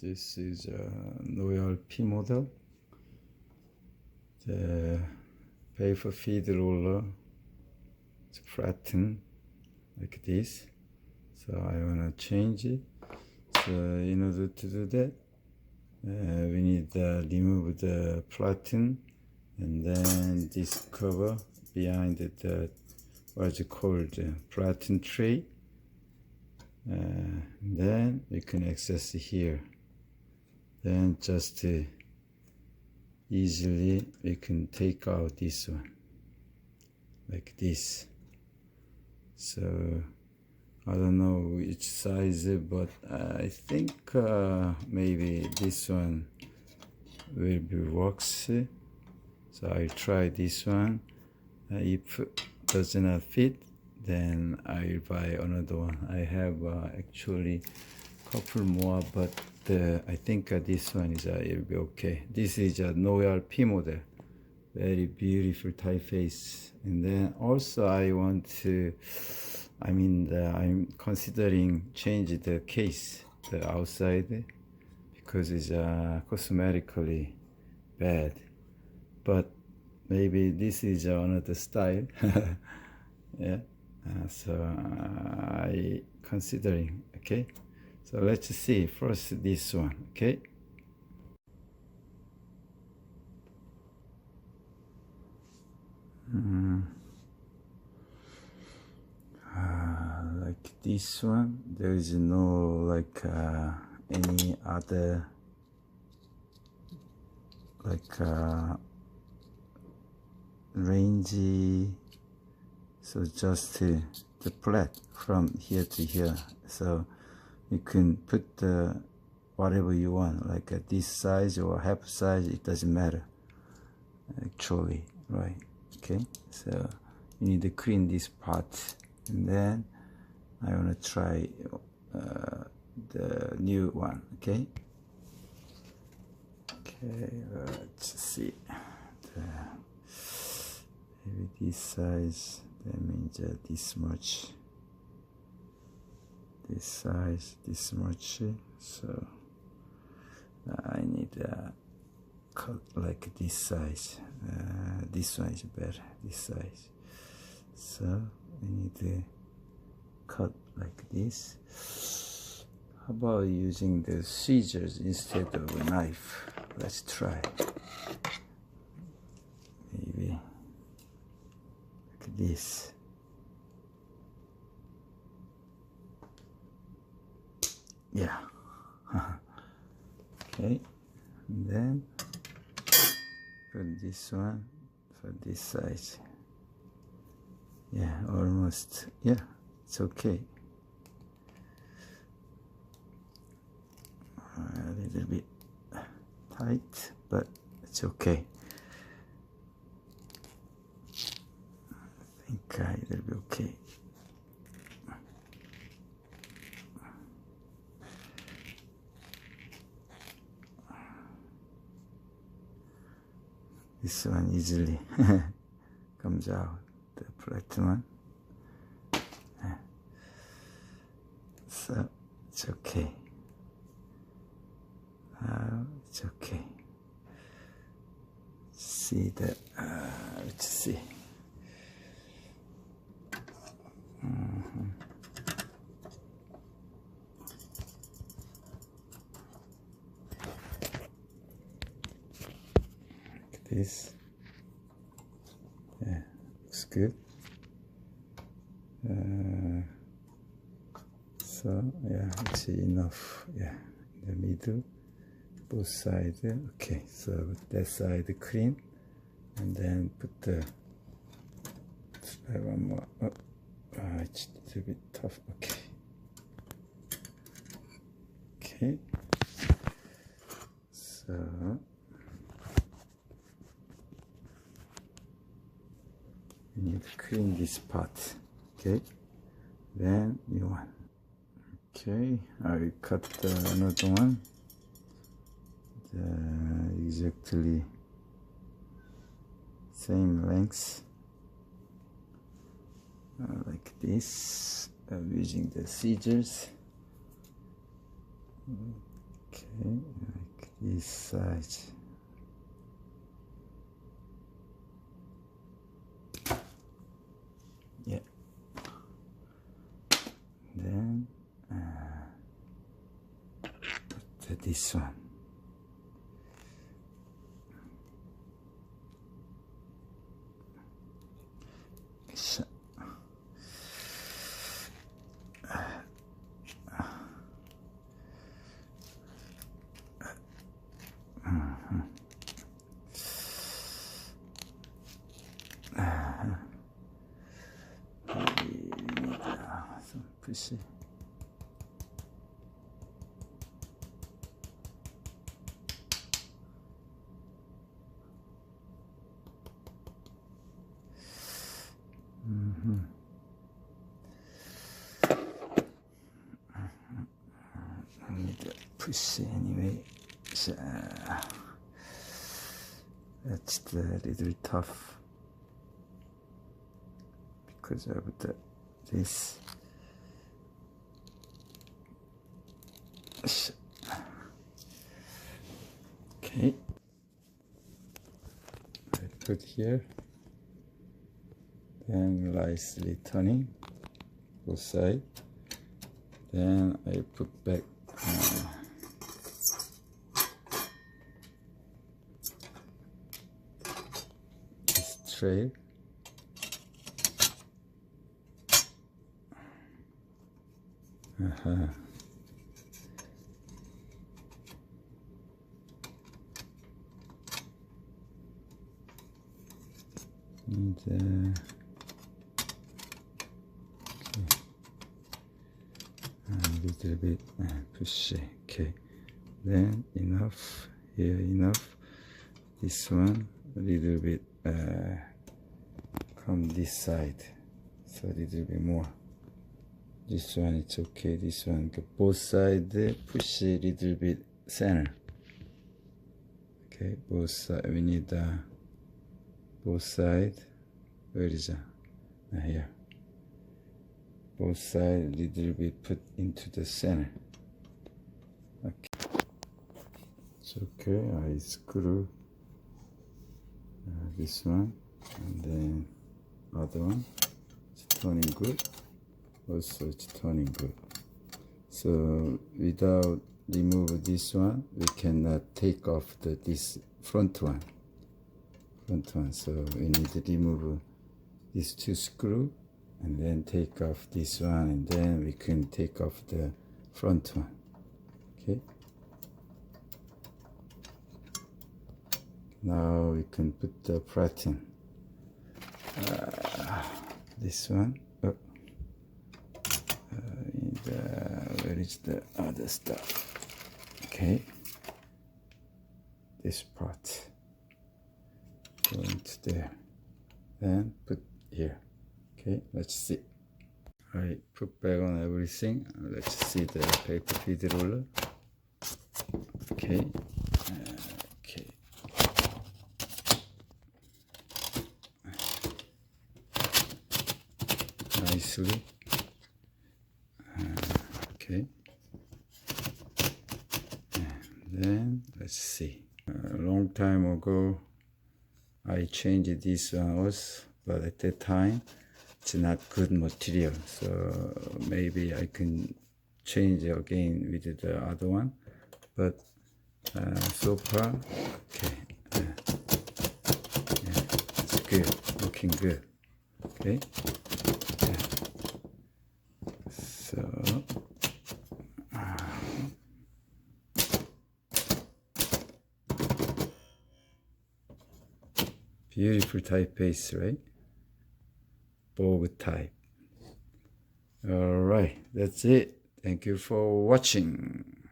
This is a Noel P model. The paper feed roller is flattened like this. So I want to change it. So in order to do that, we need to remove the flatten, and then this cover behind the what's it called, flatten tray. Then we can access here. Then just easily we can take out this one like this. So I don't know which size, but I think maybe this one will be works. So I'll try this one. If does not fit, then I'll buy another one. I have actually couple more, but I think this one is it'll be okay. This is a Noel P model, very beautiful typeface. And then also I want to, I'm considering change the case, the outside, because it's cosmetically bad. But maybe this is another style. Yeah. So I considering, okay. So let's see first this one, okay. Like this one, there is no like any other like range. So just the flat from here to here. So you can put whatever you want, like this size or half size, it doesn't matter actually, right? Okay, so you need to clean this part, and then I want to try the new one. Okay, let's see. Maybe this size, that means this much, this size, this much. So I need a cut like this size. This one is better, this size. So I need to cut like this. How about using the scissors instead of a knife? Let's try. Maybe like this. Yeah. Okay, and then put this one for this size. Yeah, almost. Yeah, it's okay. A little bit tight, but it's okay. I think it'll be okay. This one easily comes out, the flat one. So it's okay. It's okay. See that? Let's see. This, yeah, looks good. So yeah, it's enough. Yeah, in the middle, both sides. Okay, so that side clean, and then put the one more. It's a bit tough. Okay. Okay. So. You need to clean this part, okay? Then new one. Okay, I will cut another one. Exactly same length, like this. I'm using the scissors. Okay, like this size. Yeah. Then put this one. So, some pussy. I need to push anyway. So, that's the little tough because of this. Okay, I put here, then nicely turning both sides. Then I put back this tray. And a little bit push. Okay, then enough here, enough. This one a little bit from this side, so a little bit more. This one it's okay. This one both sides push a little bit center. Okay, both sides we need both sides. Where is it? Here. Both sides a little bit put into the center. Okay. It's okay. I screw this one and then other one. It's turning good. Also, it's turning good. So without remove this one, we cannot take off this front one. So we need to remove these two screws and then take off this one, and then we can take off the front one. Okay. Now we can put the platen. This one. Oh. Where is the other stuff? Okay. This part. Go into there. Then put here. Okay, let's see. I put back on everything. Let's see the paper feed roller. Okay. Okay. Nicely. Okay. And then let's see. A long time ago, I changed this one also, but at that time, it's not good material. So maybe I can change again with the other one. But so far, okay. Yeah, it's good, looking good. Okay. Yeah. So. Beautiful typeface, right? Bold type. All right, that's it. Thank you for watching.